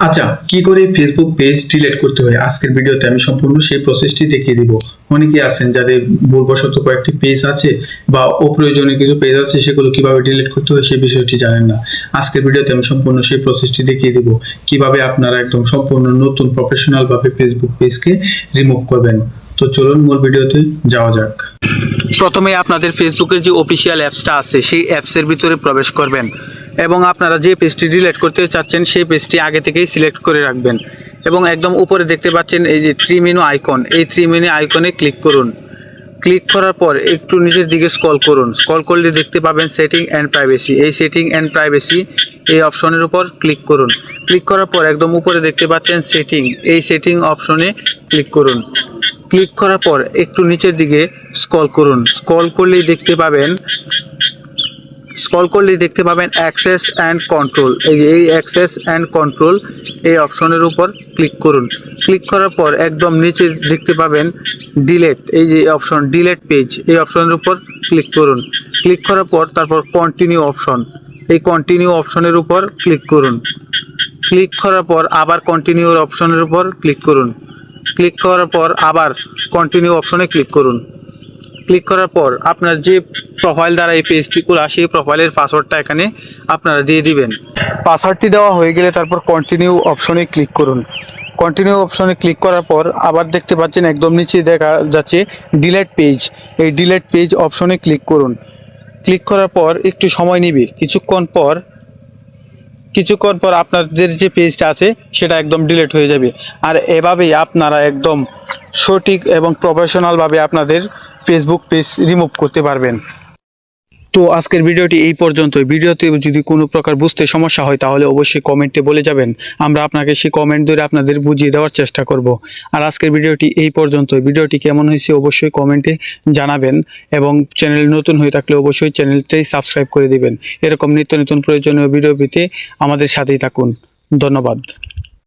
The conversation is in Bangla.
আচ্ছা, কি করে ফেসবুক পেজ ডিলিট করতে হয় আজকের ভিডিওতে আমি সম্পূর্ণ সেই প্রসেসটি দেখিয়ে দিব। অনেকে আছেন যাদের ভুলবশত কয়েকটি পেজ আছে বা অপ্রয়োজনীয় কিছু পেজ আছে, সেগুলো কিভাবে ডিলিট করতে হয় সেই বিষয়টি জানেন না। আজকের ভিডিওতে আমি সম্পূর্ণ সেই প্রসেসটি দেখিয়ে দিব, কিভাবে আপনারা একদম সম্পূর্ণ নতুন প্রফেশনাল ভাবে ফেসবুক পেজকে রিমুভ করবেন। তো চলুন মূল ভিডিওতে যাওয়া যাক। প্রথমে আপনাদের ফেসবুকের যে অফিসিয়াল অ্যাপসটা আছে সেই অ্যাপসের ভিতরে প্রবেশ করবেন এবং আপনারা যে পেজটি ডিলিট করতে চাচ্ছেন সেই পেজটি আগে থেকেই সিলেক্ট করে রাখবেন এবং একদম উপরে দেখতে পাচ্ছেন এই যে থ্রি মেনু আইকন, এই থ্রি মেনু আইকনে ক্লিক করুন। ক্লিক করার পর একটু নিচের দিকে স্ক্রল করুন। স্ক্রল করলে দেখতে পাবেন সেটিং অ্যান্ড প্রাইভেসি। এই সেটিং অ্যান্ড প্রাইভেসি এই অপশনের উপর ক্লিক করুন। ক্লিক করার পর একদম উপরে দেখতে পাচ্ছেন সেটিং, এই সেটিং অপশনে ক্লিক করুন। ক্লিক করার পর একটু নিচের দিকে স্ক্রল করুন। স্ক্রল করলেই দেখতে পাবেন অ্যাক্সেস অ্যান্ড কন্ট্রোল। এই অ্যাক্সেস অ্যান্ড কন্ট্রোল এই অপশনের উপর ক্লিক করুন। ক্লিক করার পর একদম নিচে দেখতে পাবেন ডিলেট, এই যে অপশন ডিলেট পেজ, এই অপশনের উপর ক্লিক করুন। ক্লিক করার পর তারপর কন্টিনিউ অপশন, এই কন্টিনিউ অপশনের উপর ক্লিক করুন। ক্লিক করার পর আবার কন্টিনিউর অপশনের উপর ক্লিক করুন। ক্লিক করার পর আবার কন্টিনিউ অপশনে ক্লিক করুন। ক্লিক করার পর আপনার যে প্রোফাইল দ্বারা এই পেজটি খোলা, সেই প্রোফাইলের পাসওয়ার্ডটা এখানে আপনারা দিয়ে দিবেন। পাসওয়ার্ডটি দেওয়া হয়ে গেলে তারপর কন্টিনিউ অপশনে ক্লিক করুন। কন্টিনিউ অপশনে ক্লিক করার পর আবার দেখতে পাচ্ছেন একদম নিচে দেখা যাচ্ছে ডিলিট পেজ, এই ডিলিট পেজ অপশনে ক্লিক করুন। ক্লিক করার পর একটু সময় নেবে, কিছুক্ষণ পর আপনাদের যে পেজটা আছে সেটা একদম ডিলিট হয়ে যাবে। আর এভাবেই আপনারা একদম সঠিক এবং প্রফেশনালভাবে আপনাদের ফেসবুক পেজ রিমুভ করতে পারবেন। তো আজকের ভিডিওটি এই পর্যন্তই। ভিডিওতে যদি কোনো প্রকার বুঝতে সমস্যা হয় তাহলে অবশ্যই কমেন্টে বলে যাবেন, আমরা আপনাকে সেই কমেন্ট ধরে আপনাদের বুঝিয়ে দেওয়ার চেষ্টা করব। আর আজকের ভিডিওটি এই পর্যন্তই। ভিডিওটি কেমন হয়েছে অবশ্যই কমেন্টে জানাবেন এবং চ্যানেল নতুন হয়ে থাকলে অবশ্যই চ্যানেলটাই সাবস্ক্রাইব করে দিবেন। এরকম নিত্য নতুন প্রয়োজনীয় ভিডিও পেতে আমাদের সাথেই থাকুন। ধন্যবাদ।